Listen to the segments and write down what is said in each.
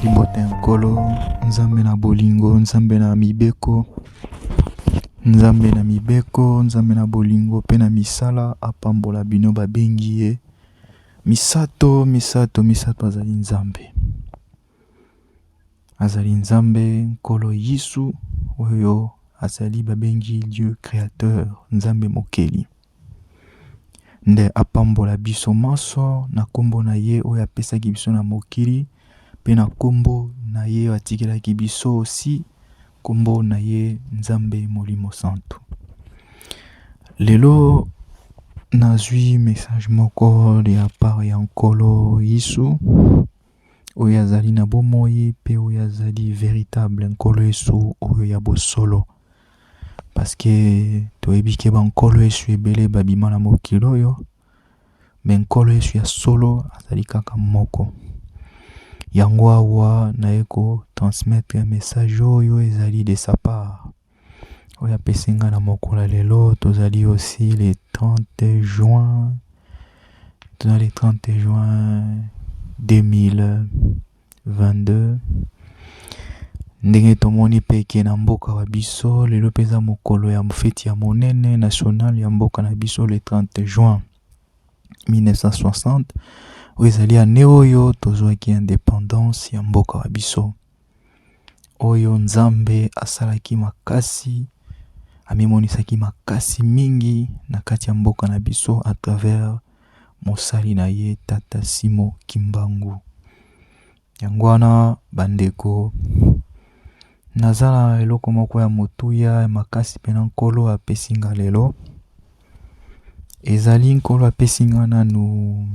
Libote nkolo, nzambe na bolingo, nzambe na mibeko, nzambe na mibeko, nzambe na bolingo, pe na misala, apambola bino babengi ye. Misato, misato, misato azali nzambe. Azali nzambe, nkolo Yisu, oyo azali babengi Dieu créateur, nzambe mokeli. Nde apambola biso maso, na kombo na ye oyo apesaki biso na mokili, pe na kombo na ye atikelaki biso aussi, kombo na ye nzambe molimo santo. Lelo nazwi message moko de la part ya nkolo Yisu, oyo azali na bomoi pe oyo azali véritable nkolo Yesu oyo ya bosolo. Parce que toyebi ke ba nkolo Yesu ebele babima na mokili oyo, me nkolo Yesu ya solo azali kaka moko. Yango awa naye ko transmettre message oyo ezali de sa part. Oyo apesinga na mokolo lelo tozali aussi le 30 juin. Tozali le 30 juin 2022. Ndenge tomoni peke na mboka wa biso lelo peza mokolo ya feti ya monene national ya mboka na biso le 30 juin 1960. Oyo ezali ane oyo tozwaki indépendance ya mboka wa biso. Oyo nzambe asalaki makasi, amimonisaki makasi mingi na kati ya mboka na biso à travers mosali na ye Tata Simo Kimbangu. Yango wana bandeko, nazala eloko moko ya motuya makasi pena nkolo apesinga lelo. Ezali nkolo apesinga nanu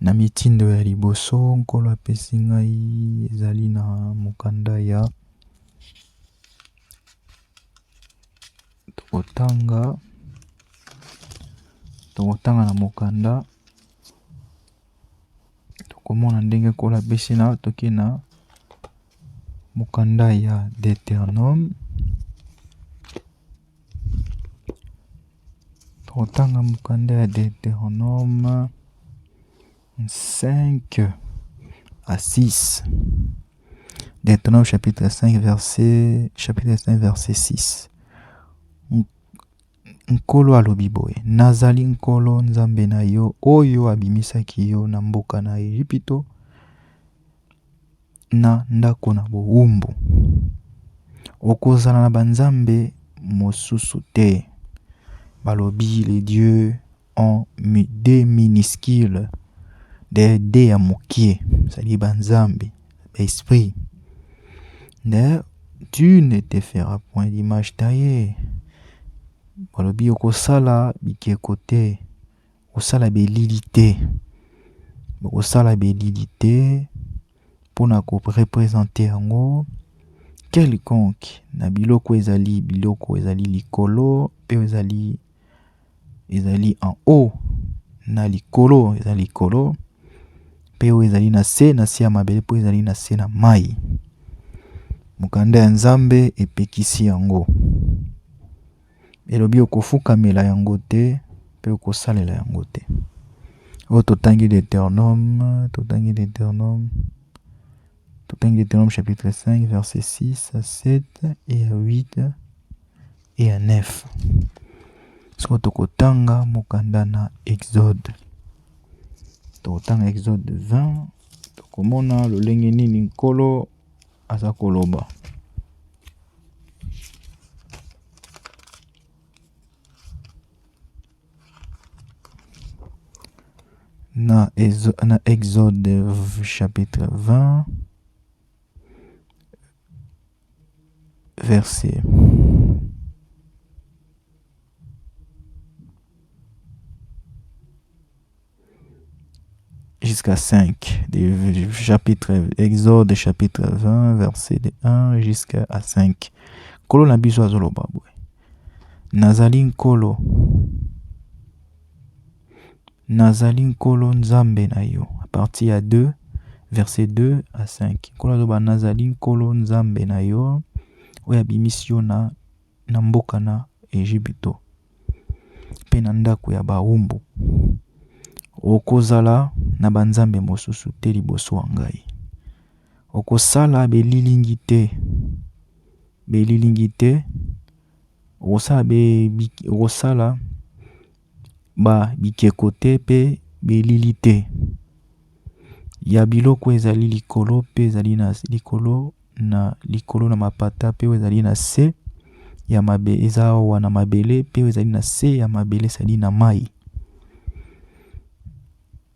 na mitindo ya liboso, nkolo apesinga ezali na mokanda ya tokotanga na mokanda tokomona ndenge nkolo apesina toke na mokanda ya Deutéronome. Tokotanga mokanda ya Deutéronome 5 à 6. Deutéronome chapitre 5 verset 6. Nkolo alobi boye, nazali nkolo nzambe na yo oyo abimisaki yo na mboka na Ejipito na ndako na bowumbu. Okozala na banzambe mosusu te. Balobi les dieux ont des minuscules, des ya mokie, c'est-à-dire banzambe, esprit. Tu ne te feras point d'image taillée. Balobi okosala bikeko te, osala belili te. Okosala belili te pona ko représenter yango quelconque na biloko ezali likolo pe ezali en haut na likolo ezali likolo pe ezali na se ya mabele pe ezali na se na mai. Mokanda ya nzambe epekisi yango. Elobi okofukamela yango te pe okosalela yango te. O totangi Deutéronome chapitre 5 verset 6 à 7 et à 8 et à 9. So tokotanga mokanda na Exode. Tokotanga Exode 20. Tokomona lolenge nini nkolo aza koloba. Na Exode chapitre 20 verset jusqu'à 5. Exode chapitre 20 verset de 1 jusqu'à 5. Kolo na biso azoloba boye. Nazali nkolo nzambe na yo. À partir ya 2 verset 2 à 5. Kolo azoba nazali nkolo nzambe na yo oyo abimisi yo na mboka na Ejipito pe na ndako ya bawumbu. Okozala na banzambe mosusu te liboso ya ngai. okosala belilingi te. Belilingi te. Okosala ba bikeko te pe belili te. Ya biloko ezali likolo pe ezali na likolo na mapata pe ezali na se ya mabele eza wana mabele pe ezali na se ya mabele ezali na mai.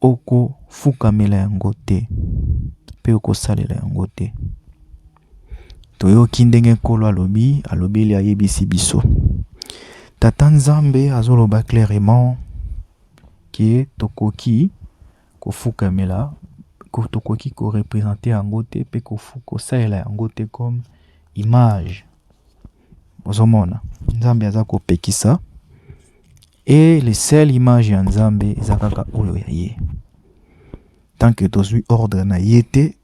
Okofukamela yango te pe okosalela yango te. Toyoki ndenge nkolo alobeli ayebisi biso. Tata Nzambe azoloba clairement ke tokoki kofukamela tokoki korepresenter yango te pe kosalela yango te comme image. Ozomona Nzambe aza kopekisa et le seul image ya Nzambe eza kaka oyo ya ye. Tant que tozwi ordre na ye te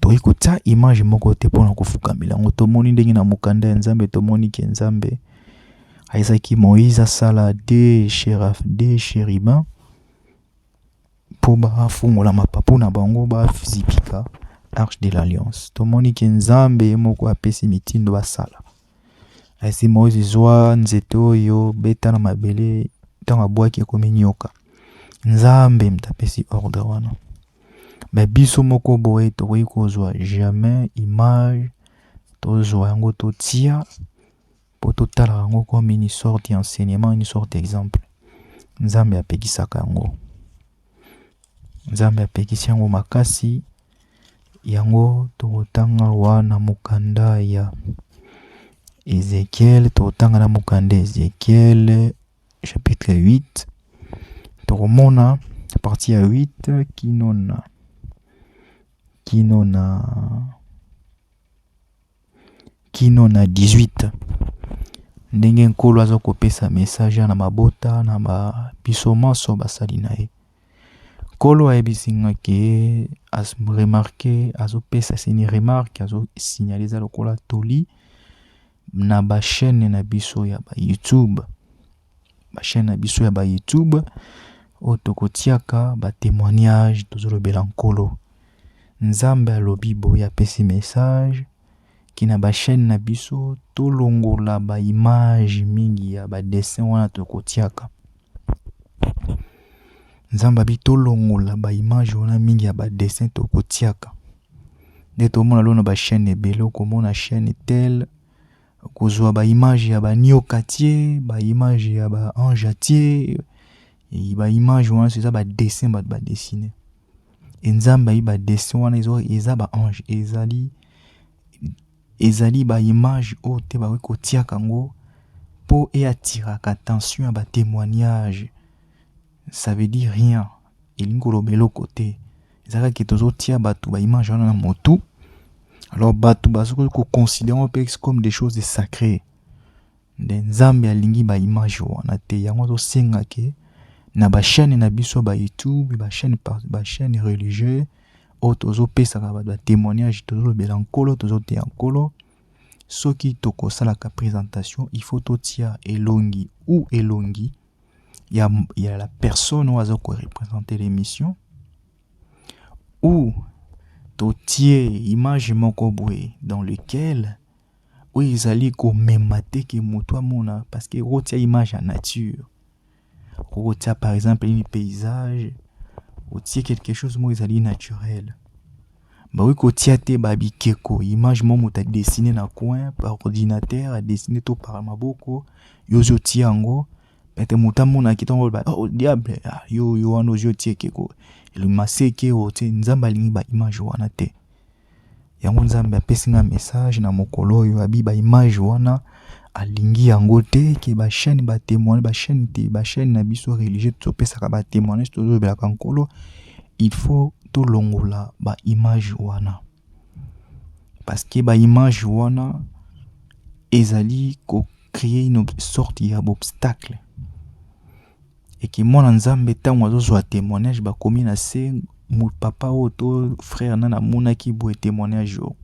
toyi kotia image moko te mpona kofukamela yango. Tomoni ndenge na mokanda ya Nzambe tomoni ke Nzambe aizaki Moïse asala de chérubins po bafungola mapapu na bango bazipika arche de l'alliance. Tomoni ke Nzambe moko apesi mitindo basala. Asi Moïse zwa nzete oyo beta na mabele ntango abwaki ekomi nyoka. Nzambe mtapesi ordre wana. Mais biso moko boye tokoki kozwa jamais image tozwa yango totia po totala yango comme une sorte d'enseignement, une sorte d'exemple. Nzambe apekisaka yango. Nzambe apekisi yango makasi yango tokotanga wana mokanda ya Ézéchiel, tokotanga na mokanda Ézéchiel chapitre 8. Tokomona partie ya 8 kino na 18. Ndenge nkolo aza kopesa message na mabota na biso maso basali na ye. Nkolo ayebisinga ke azopesa sini remarque azosignaliza lokola toli na chaîne na biso ya YouTube. Chaîne na biso ya YouTube o tokotiaka témoignage tozolobela nkolo. Nzambe alobi boya pesi message ki na chaîne na biso tolongola image mingi ya dessin wana tokotiaka. Nzambe abi tolongola image wana mingi ya dessin tokotiaka. Nde tomona lona chaîne ebele okomona chaîne tel kozwa image ya nyoka tie, image ya ange tie, image wana c'est ça dessin dessiner. Et Nzambe ayi dessin wana eza ange ezali image o te kotiaka ngo po atiraka attention à témoignage. Ça veut dire rien. Elingi kolobela côté ezaka ke tozotia image wana na motu. Alors batu basoki ko considérer comme des choses sacrées. Nzambe alingi image wana te yango to senga ke na chaîne na biso YouTube chaîne religieuse o tozo pesa ka témoignage tozolobela nkolo tozoteya nkolo. Soki tokosala ka présentation il faut totia elongi il y a la personne ou azo ko représenter l'émission ou totie image moko boye dans lequel où ils allaient commémorer que moto mona parce que rotia image en nature. Rotia par exemple un paysage, rotia quelque chose moi ils allaient naturel. Bah oui kotia te bikeko image momo ta dessiné na coin par ordinateur, a dessiné tout par maboko, yozo tiango, pete moto mona kitongo ba oh diable yo wano yo tie keko. Le maseke o te Nzambe alingi image wana te. Yango Nzambe apesinga message na mokolo oyo abi image wana alingi yango te ke chaîne témoignage chaîne na biso religieux topesaka témoignage tozobela kankolo. Il faut tolongola image wana parce que image wana ezali ko créer une sorte d'obstacle et que mwana Nzambe tango azozwa témoignage bakomi na se mon papa ou to frère nana mona ki boue témoignage yo.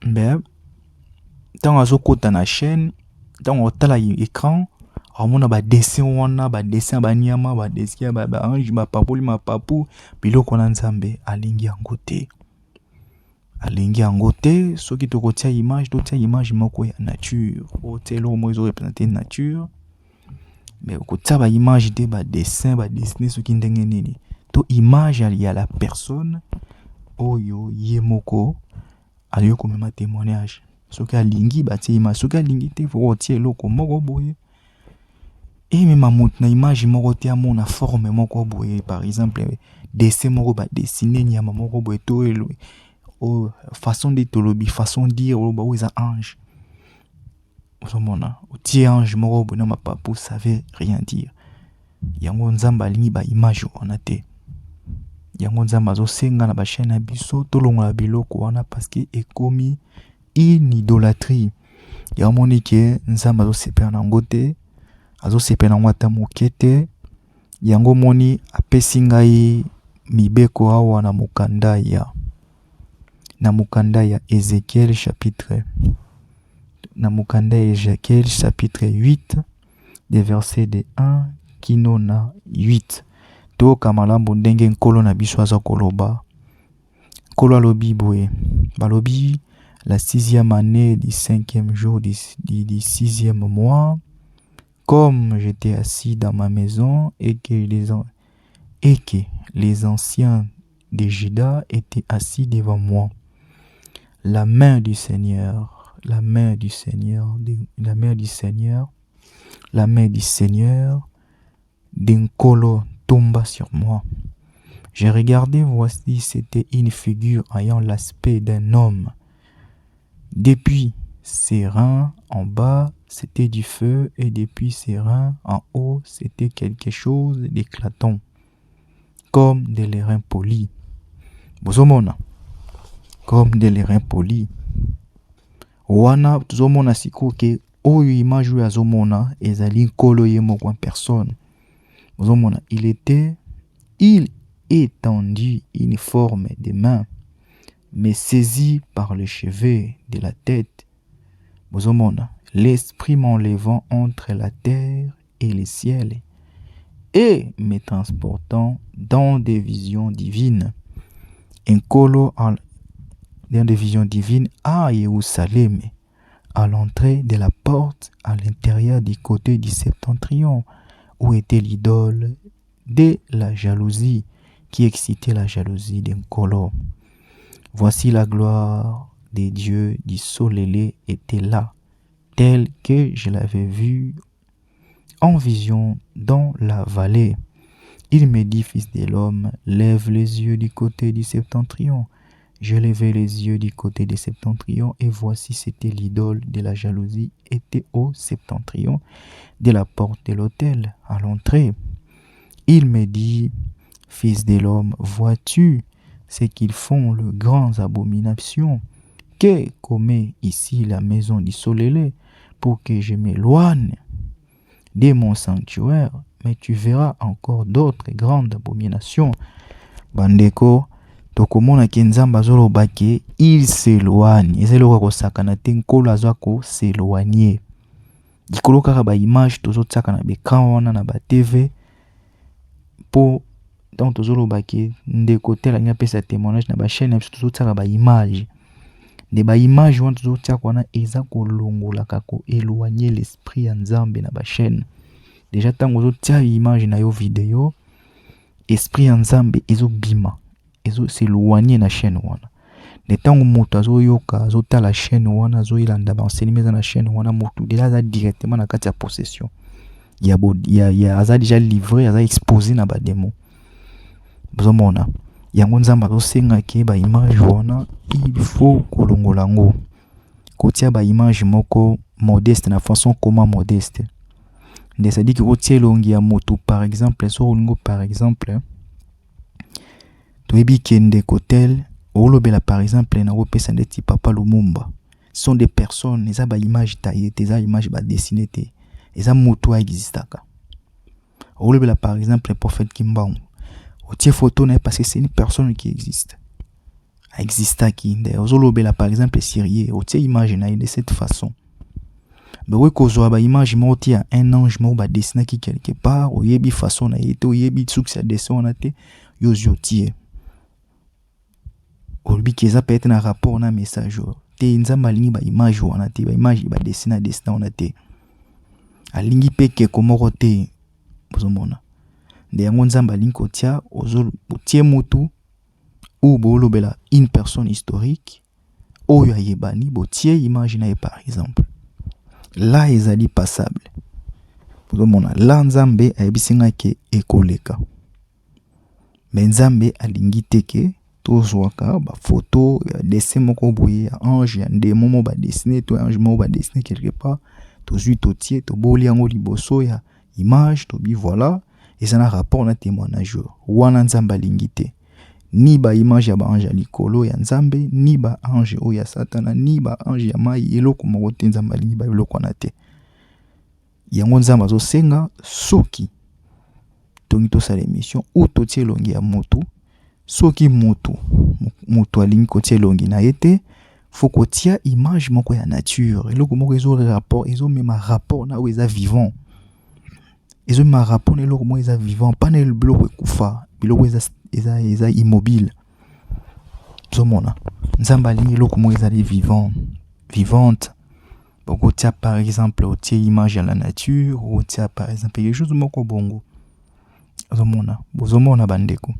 Ben tango azokota na chaîne tango otala écran amona ba dessin wana ba dessin ba nyama ba dessin ba ange ba papu biloko na nzambe alingi yango te. Alingi yango te soki tokotia image moko ya nature otelo mo ezo représenter nature mais okotia ba image te ba dessiner soki ndenge nini to image ya la personne oyo ye moko ayo komema témoignage soki alingi batie image soki alingi te faut otie eloko moko boye et même moto na image moko te amona forme moko boye par exemple dessin moko ba dessiner nyama moko boye to elo oh, façon de tolobi, façon de dire, oh, ils ont ange. Otie ange moko boye na mapapu, ça veut rien dire. Yango nzamba alingi ba image wana te. Yango nzamba azosenga na ba chaîne na biso tolongola biloko wana parce que ekomi une idolâtrie. Yamoni ke nzamba azosepela nango te, azosepela nango ata moke te. Yango moni apesi ngai mibeko awa na mokanda ya Ézéchiel chapitre 8 des versets de 1 kino na 8 to kamalambo ndenge nkolo na biso aza koloba nkolo alobi boye balobi la 6e année du 5e jour du 6e mois comme j'étais assis dans ma maison et que les anciens de Juda étaient assis devant moi. La main du Seigneur d'Nkolo tomba sur moi. J'ai regardé, voici, c'était une figure ayant l'aspect d'un homme. Depuis ses reins en bas, c'était du feu, et depuis ses reins en haut, c'était quelque chose d'éclatant, comme des lérins polis. Bozomona. Comme des lérins polis. Wana tuzomona siko ke oyo image oyo azomona ezali nkolo ye moko en personne. Bozomona il étendit une forme de main, mais saisi par le cheveu de la tête. Bozomona l'esprit m'enlevant entre la terre et le ciel et me transportant dans des visions divines. Nkolo dans des visions divines à Jérusalem, à l'entrée de la porte, à l'intérieur du côté du septentrion, où était l'idole de la jalousie, qui excitait la jalousie d'Nkolo. Voici la gloire des dieux du Solélé était là, telle que je l'avais vue en vision dans la vallée. Il me dit, fils de l'homme, lève les yeux du côté du septentrion. Je levai les yeux du côté des septentrions et voici c'était l'idole de la jalousie était au septentrion de la porte de l'autel à l'entrée. Il me dit, fils de l'homme, vois-tu ce qu'ils font de grandes abominations que commet ici la maison du Solélé pour que je m'éloigne de mon sanctuaire, mais tu verras encore d'autres grandes abominations. Bandeko tokomona ke nzamba zoloba ke il s'éloigne ezelo ko sakana te nkolo azwa ko s'éloigner dikolo kaka ba image tozotsaka na bekran wana na ba TV po donc tozoloba ke ndeko tela nya pesa témoignage na ba chaîne na biso tozotsaka ba image de ba image wana tozotsaka wana eza kolongola kako éloigner l'esprit ya nzambe na ba chaîne déjà tango zotia image na yo vidéo esprit ya nzambe ezobima s'éloigner na chaîne wana. De tango moto azoyoka azotala chaîne wana azoyilanda ba enseignement na chaîne wana moto déjà aza directement na kati ya possession. Ya aza déjà livré, aza exposé na ba démon. Bozomona. Yango nzamba azosenga ke ba image wana il faut kolongola ngo. Kotia ba image moko modeste na façon comment modeste. Nde ça dit que kotia longi ya moto par exemple, so longo par exemple Toebi kende kotel, olobela par exemple na opesa ndeti Papa Lumumba. Ce sont des personnes, les ba image taillée, des images ba dessinées te. Les moto existaka. Olobela par exemple le prophète Kimbangu. Otie photo na parce que c'est une personne qui existe. A exista qui nde. Olobela par exemple Syrie, otie image na de cette façon. Mais oui, kozwa ba image moti à un ange mo ba dessiner qui quelque part, oyebi façon na yeto, oyebi tsuk sa dessin na te, yo ziotie. Olobi keza peut-être na rapport na message. Te nzamba lingi ba image wana te, ba image ba dessiner wana te. Alingi peke komoko te, bozomona. De yango nzamba lingi kotia, ozo tie mutu, ou bolobela une personne historique, oyo ayebani, botie image na ye par exemple. Là ezali passable. Bozomona, là nzambe ayebisinga ke ekoleka. Mais nzambe alingi teke, tozwaka ba photo, dessin moko boye, ange, yande momo ba dessiner, to ange momo ba dessiner quelque part, tozui totie, to boli yango liboso ya image, to bi voilà, et ça na rapport na témoignage. Wana nzambe alingi te. Ni ba image ya ba ange likolo ya nzambe, ni ba ange o ya satana, ni ba ange ya mai eloko moko te nzambe alingi ba eloko na te. Yango nzambe azo senga soki tongi tosala émission ou totie elongi ya motu, soki motu alingi kotia elongi na ye te, faut kotia image moko ya nature, eloko moko ezo rapport, ezo mema rapport na oyo eza vivant, ezo mema rapport na eloko moko eza vivant, pas na biloko ekufa, biloko eza immobile. Zomona nzamba alingi eloko moko ezali vivante. Boko tia par exemple otie image à la nature, ou tia par exemple quelque chose moko bongo. Bozomona bandeko.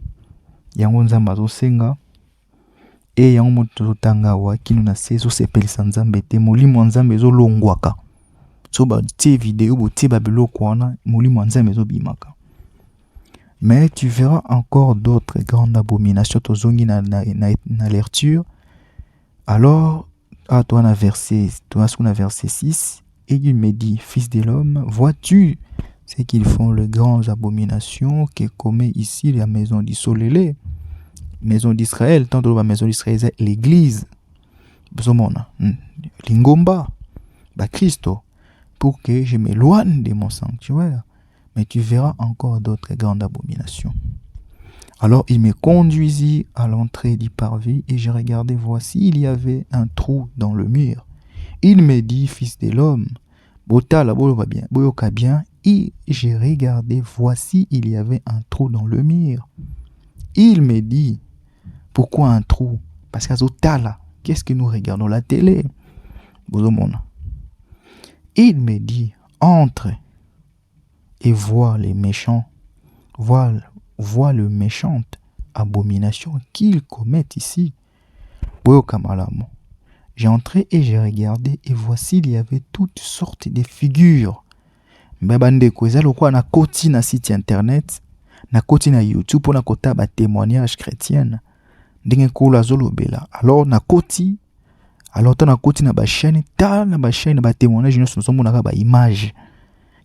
Yango nzamba zo senga e yango moto tanga wa kinu na sezo sepelisa nzambe te, molimo nzambe zo longwaka. So ba tie vidéo bo tie ba biloko wana, molimo nzambe zo bimaka. Mais tu verras encore d'autres grandes abominations tozongi na lecture. Alors à toi na verset 6, et il me dit, fils de l'homme, vois-tu ce qu'ils font les grandes abominations que commet ici la maison d'Isolélé, maison d'Israël, tant de la maison d'Israël c'est l'église, bozomona, lingomba, ba Christo, pour que je m'éloigne de mon sanctuaire. Mais tu verras encore d'autres grandes abominations. Alors il me conduisit à l'entrée du parvis et je regardais, voici, il y avait un trou dans le mur. Il me dit, fils de l'homme, botala va bien, boyoka bien, et j'ai regardé, voici, il y avait un trou dans le mur. Il me dit, pourquoi un trou? Parce qu'à Zotala, qu'est-ce que nous regardons la télé? Bozomona. Il me dit, entre et vois les méchants, vois le méchante abomination qu'ils commettent ici. J'ai entré et j'ai regardé, et voici il y avait toutes sortes de figures. Mbabandeko ezalo kwa na koti na site internet, na koti na YouTube pour na kota ba témoignage chrétienne. Ndenge kola zolobela. Alors na koti, alors na koti na ba chaîne, na ba chaîne ba témoignage nous sommes na ba image.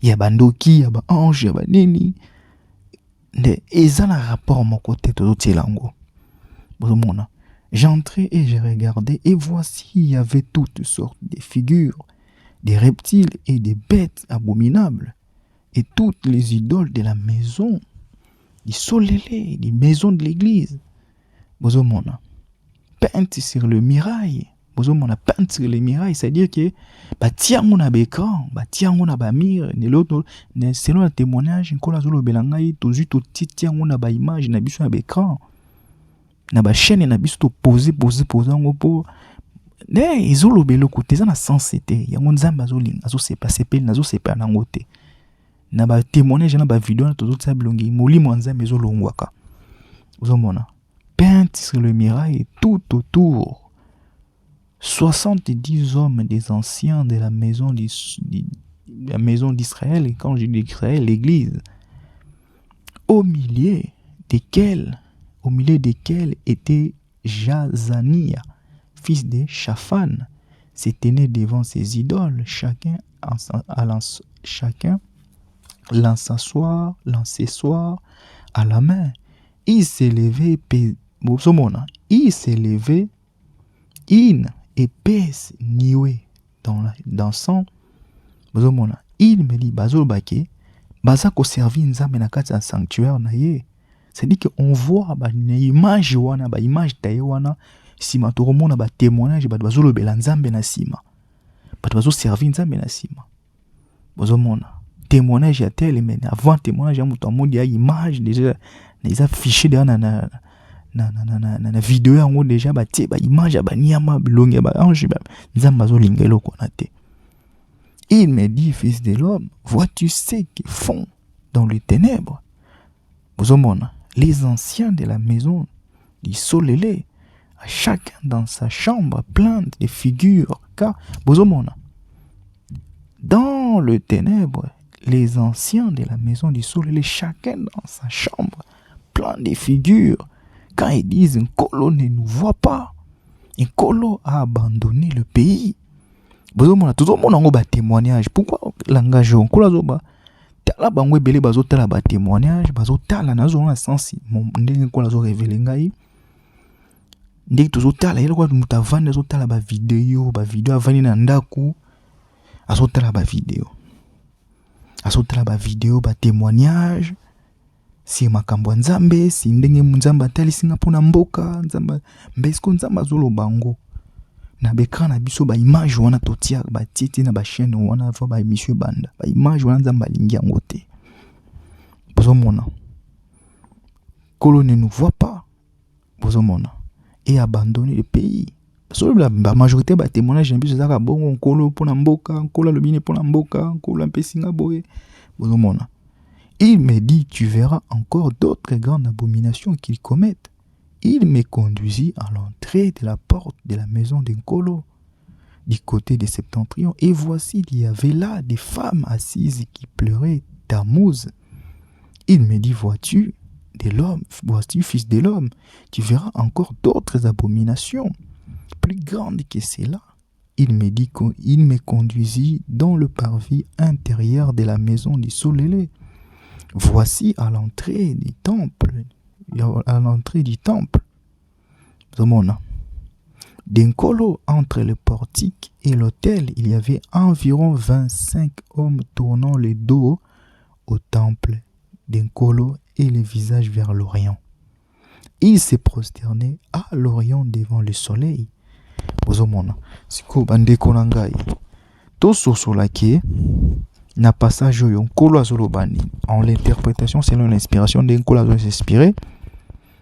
Ya bandoki, ya ba ange, ya ba nini. Eza na rapport mon côté de l'autre. J'ai entré et j'ai regardé, et voici il y avait toutes sortes de figures, des reptiles et des bêtes abominables, et toutes les idoles de la maison, des solélés, des maisons de l'église. Bozomona, peintes sur le mirail. Bozomona, peintes sur le mirail, c'est-à-dire que batiango na bécran, batiango na ba mire, selon le témoignage, nkola zolo belangai, tozu to titiango na ba image na biso na bécran. Na ba chaîne na biso to poser ngo po. Ezolo belo kote za na sens te. Yango nzamba zolinga, zo sepa sepeli na zo sepa na ngote. Na ba témoignage na ba vidéo na tozo tsa bilongi, molimo nzamba ezolongwaka. Bozomona, peintes sur le mirail tout autour. 70 hommes des anciens de la maison d'Israël, et quand je dis d'Israël, l'église, au milieu desquels était Jazania, fils de Shaphan, se tenait devant ses idoles, chacun l'encessoir à la main. Il s'élevait une épaisse niouée dans son. Il me dit, bazolbake, bazako servi nzambe na kati ya sanctuaire na ye. C'est-à-dire qu'on voit ba image wana, ba image taye wana, sima toromona ba témoignage ba bazolobela nzambe na sima. Ba bazo servi nzambe na sima. bozomona témoignage ya tel mais avant témoignage ya moto amodi ya image déjà les affichés déjà na vidéo yango déjà batie ba image ya banyama bilongi ya ba ange nzambe azolinga eloko na te. Il me dit, fils de l'homme, vois-tu ce qu'ils font dans les ténèbres? Bozomona, les anciens de la maison du Solélé, à chacun dans sa chambre, plein de figures. Car, bozomona, dans le ténèbre, les anciens de la maison du Solélé, chacun dans sa chambre, plein de figures. Quand ils disent, un colo ne nous voit pas, un colo a abandonné le pays. Bozomona tozomona ngo ba témoignage. Pourquoi langage on kola zoba tala bango ebele bazotala ba témoignage bazotala nazo na sens ndenge kola zo révéler ngai ndenge tozotala yelo kwa muta vanda zotala ba vidéo avani na ndaku azotala ba vidéo ba témoignage si makambo nzambe si ndenge nzambe atali singa pona mboka nzambe mbesko nzambe azolo bango na bekra na biso ba image wana totia ba titi na ba chaîne wana fa ba émission banda ba image wana nzamba lingi yango te bozomona kolo ne nous voit pas bozomona et abandonner le pays so la majorité ba témoignage na biso zaka bongo kolo pona mboka kolo lobine pona mboka kolo mpesinga boye bozomona. Il me dit tu verras encore d'autres grandes abominations qu'ils commettent. Il me conduisit à l'entrée de la porte de la maison d'Nkolo, du côté de Septentrion, et voici, il y avait là des femmes assises qui pleuraient Tammuz. Il me dit, vois-tu, fils de l'homme, tu verras encore d'autres abominations, plus grandes que cela. Il me conduisit dans le parvis intérieur de la maison du Solélé. Voici à l'entrée du temple. D'Nkolo, entre le portique et l'autel, il y avait environ 25 hommes tournant le dos au temple d'Nkolo et le visage vers l'Orient. Ils se prosternaient à l'Orient devant le soleil. Bozomona, siko bandeko na ngai. To sosolaki na passage oyo Nkolo azolobani en l'interprétation selon l'inspiration de Nkolo azoinspiré.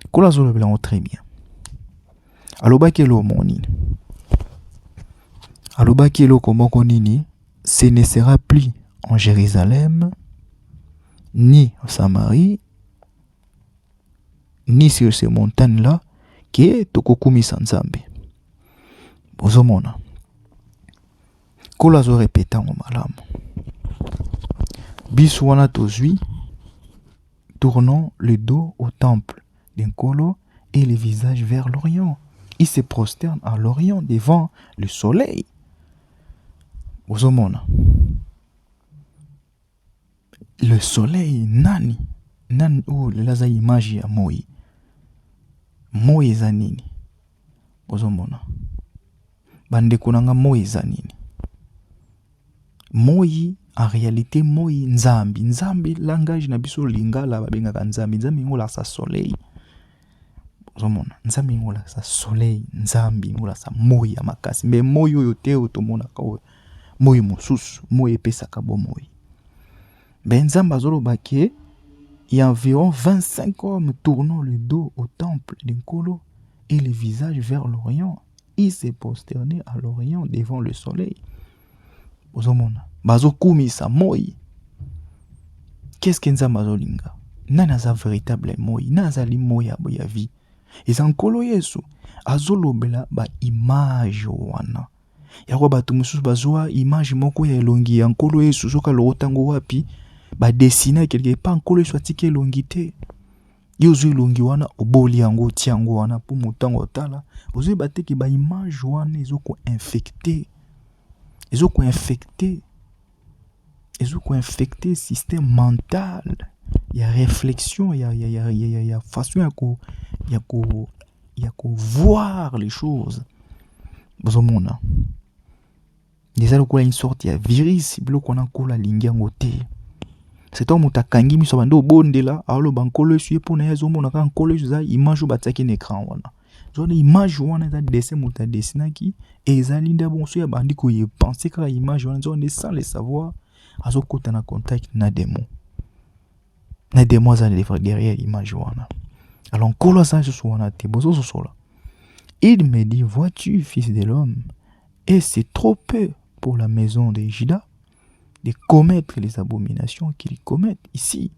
Nkolo azolobela très bien. Alobaki eloko nini? Alobaki eloko moko nini? Ce ne sera plus en Jérusalem, ni en Samarie, ni sur ces montagnes-là, que tokokumisa Nzambe. Bozomona. Nkolo azo répéta ngo malamu. Biso wana tozwi, tournons le dos au temple d'Nkolo et le visage vers l'Orient. Il se prosterne à l'Orient devant le soleil. Bozomona. Le soleil nani laza image ya moi. Moi eza nini? Bozomona. Bandeko nanga moi eza nini? Moi en réalité moi nzambi langage na biso lingala babengaka nzambi ngola sa soleil. Bozomona. Nzambi ngola sa soleil, nzambi ngola sa moi ya makasi. Mais moi oyo te otomona ka moi mosusu, moi epesaka bo moi. Ben nzambe azolobaki il y a environ 25 hommes tournant le dos au temple d'Nkolo et le visage vers l'Orient. Ils se prosternaient à l'Orient devant le soleil. Bozomona. Bazokumisa moi. Qu'est-ce que nzambe azolinga? Nani aza véritable moi? Nani azali moi ya vie? Eza Nkolo Yesu azolobela ba image wana. Yako bato mususu bazwa image moko ya elongi ya Nkolo Yesu soka lokotango wapi ba dessiner quelque part Nkolo Yesu atiki elongi te. Yozo elongi wana oboli yango ti yango wana po mutango tala. Ozo bateki ba image wana ezoko infecté. Ezoko infecté système mental. Il y a réflexion, il y a façon ya ko voir les choses. Bozomona. Déjà lokola une sorte ya virus biloko na kola lingiango te. C'est un mutakangi miso bando bondela alo bankolo Yesu pona yazo mona ka Nkolo Yesu za image bataki na écran wana. Zone image wana za dessin muta dessinaki ezali nda bonso ya bandi ko y penser ka image wana zone sans le savoir azokota na contact na démon. Na démon za derrière l'image wana. Alors nkolo ça je wana te bozo sola. Il me dit, vois-tu, fils de l'homme, et c'est trop peu pour la maison de Juda de commettre les abominations qu'ils commettent ici.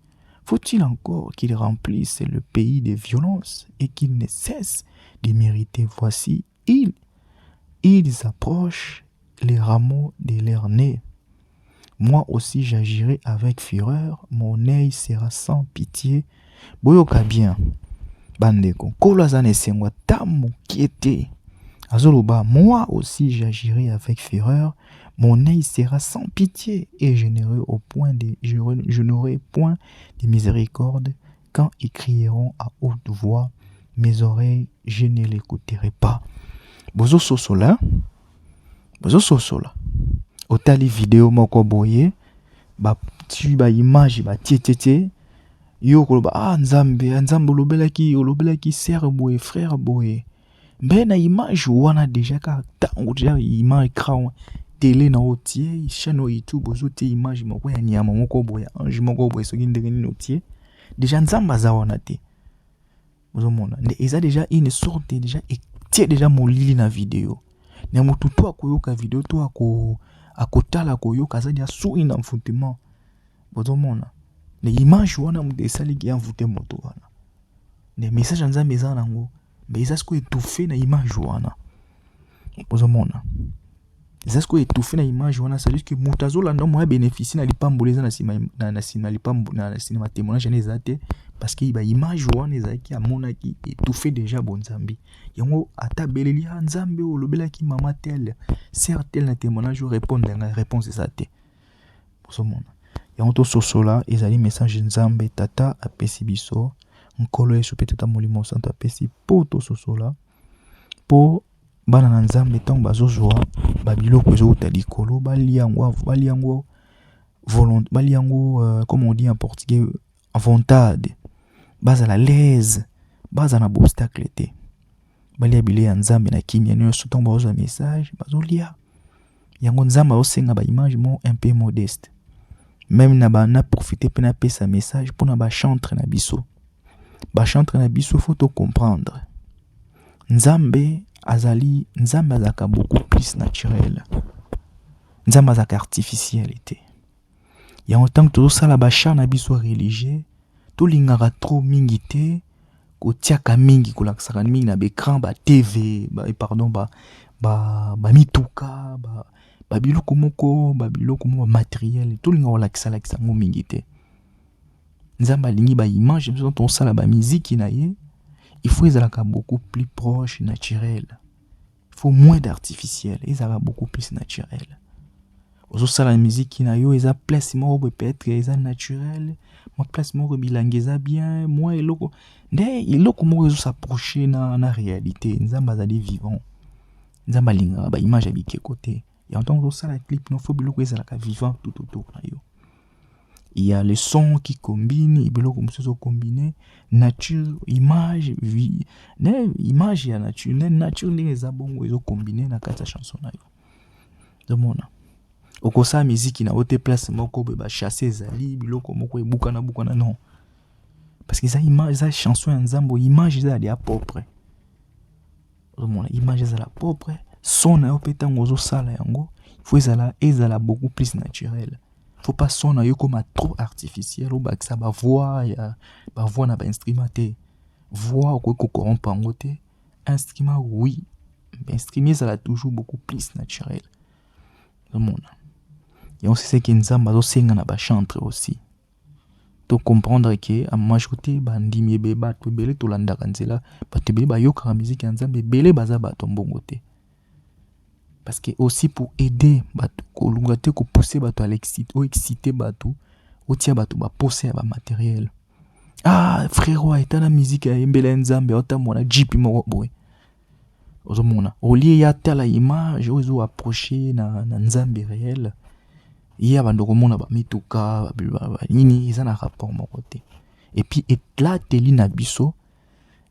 Faut-il encore qu'ils remplissent le pays de violence et qu'ils ne cessent de mériter? Voici, ils approchent les rameaux de leur nez. Moi aussi j'agirai avec fureur, mon œil sera sans pitié. Boyoka bien, bandeko, kolazane sengwa tamu kiete. Azoloba, moi aussi j'agirai avec fureur, mon œil sera sans pitié et je n'aurai point de miséricorde quand ils crieront à haute voix, mes oreilles, je ne l'écouterai pas. Bozo sosola. Otali vidéo moko boye, ba tu ba image ba tietete, yo koloba nzambe olobelaki sœur boye, frère boye. Ben na image wana déjà ka tango déjà image écran télé na otie chaîne YouTube ozote image moko ya nyama moko boye ange moko boye soki ndenge nini otie déjà nzamba za wana te ozomona nde eza déjà une sorte déjà etie déjà molili na vidéo na motu to akoyoka vidéo to akotala koyoka za dia sui na mfutiment ozomona ne image wana mu desali ki envoûter moto wana ne message nzambe za nango mais ça ce que étouffé na image wana ozomona ça ce que étouffé na image wana c'est juste que mutazo landa mo bénéficie na lipamboleza na sima na lipambo na cinéma témoignage na ezate parce que ba image wana ezaki amona ki étouffé déjà bonzambi yango ata beleli nzambe olobela ki mama tel sœur tel na témoignage répondre na réponse ezate ozomona yango to sosola ezali message nzambe tata apesi biso nkolo yesu pe tata molimo santo apesi po to sosola po bana na nzambe ntango bazozwa babiloko ezouta likolo baliango comme on dit en portugais vontade bazala l'aise bazana obstacle te balia bile ya nzambe na kimia nyonso ntango bazozwa message bazolia yango nzambe azosenga ba image mo un peu modeste même na profiter pe na pesa message pour na ba chantre na biso. Bachantre na biso faut to comprendre. Nzambe azaka beaucoup plus naturel. Nzambe azaka artificialité. Ya autant que tout ça la bacha na biso religieux, to lingara trop mingi te, ko tiaka mingi ko laksaka mingi na écran ba TV, ba mituka, ba biloko moko matériel, to lingara laksa mo mingi te. Nzamba lingi ba image dont on sala ba musique na ye il faut ezalaka beaucoup plus proche naturel il faut moins d'artificiel ezalaka beaucoup plus naturel ozo sala musique na yo eza place moko peut-être eza naturel moi place moko bilangi eza bien moi eloko moko ezo s'approcher na réalité nzamba azali vivant nzamba linga ba image abike côté et en tant que sala clip no faut biloko ezalaka vivant tout autour na yo. Il y a les sons qui combinent, il y a combiner nature, image, vie, image et nature, nature les abons ils ont combiné na kata chanson na yo. Demona. Okosa musique na haute place moko ba chasser zali biloko moko e bukana non. Parce que ça image ça chanson nzambo image ça ya propre. Demona image ça la propre, son na opeta ngozo sala yango, faut ezala beaucoup plus naturel. Faut pas sonner yo comme trop artificiel ou ba que ça ba voix na ba instrument te voix ko corrompre en côté instrument oui mais instrument ça toujours beaucoup plus naturel le monde et on sait que nzamba zo senga na ba chantre aussi to comprendre que a majorité ba ndimi beba to belé to landa kanzela ba te belé ba yoka musique nzambe belé baza ba tombongo te. Parce que aussi pour aider batu kolungate ko pousser batu à exciter batu o tia batu ba pousser ba matériel frérot eta na musique ya embela nzambe ota mona jeep moko boy ozomona olie ya tala image ozo approcher na nzambe réel ya bandoko mona ba mituka nini eza na rapport moko te et puis là teli na biso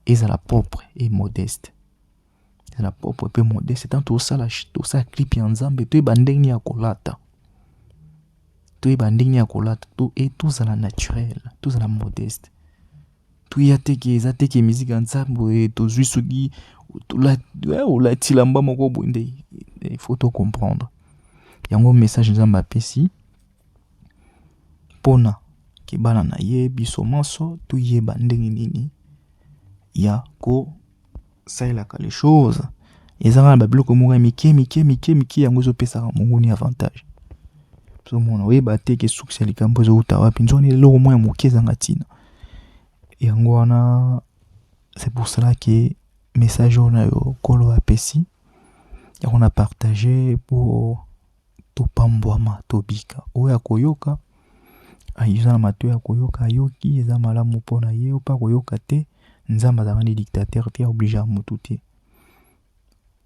ezala propre et modeste. La propre peu modeste c'est tant tout ça clip ya nzambe to bandeng ya kolata toyeba ndenge ya kolata tozala naturel, tozala modeste, toya teke eza teke musique ya nzambe tozwi soki olati lamba moko boye nde il faut to comprendre yango message nzambe apesi mpona ke bana na ye biso nyonso toyeba ndenge nini ya kosalelaka les choses ezanga na babiloko moko ya mike yango ezopesaka mongoni avantage tozomona oyeba te ke suksi ya likambo ezouta wapi nzoni eloko moko ya moke ezanga ntina yango wana c'est pour cela que message oyo na yo kolo apesi yango na partage po topambwama tobika oyo akoyoka eza na mato ya koyoka ayoki eza malamu mpona ye opa koyoka te nzambe azalaka ndi dictateur te oblige ya motu te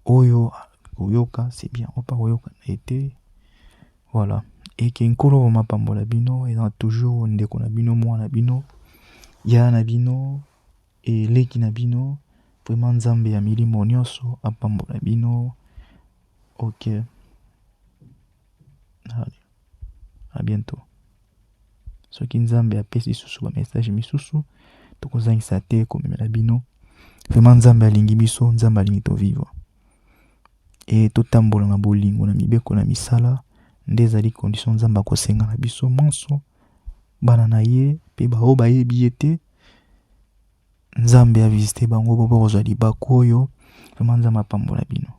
oyo koyoka c'est bien opa koyoka na ye te voilà eke nkolo mapambola bino eza toujours ndeko na bino mwana na bino ya na bino eleki na bino vraiment nzambe ya milimo nyonso apambola bino ok allez à bientôt soki nzambe apesi susu ba message misusu tokozangisa te komemela bino vraiment nzambe alingi biso nzambe alingi tovivre et totambola na bolingo na mibeko na misala nde ezali condition nzambe akosenga na biso monso bana na ye mpe bao bayebi ye te nzambe avisite bango po kozwa libaku oyo vraiment nzambe apambola bino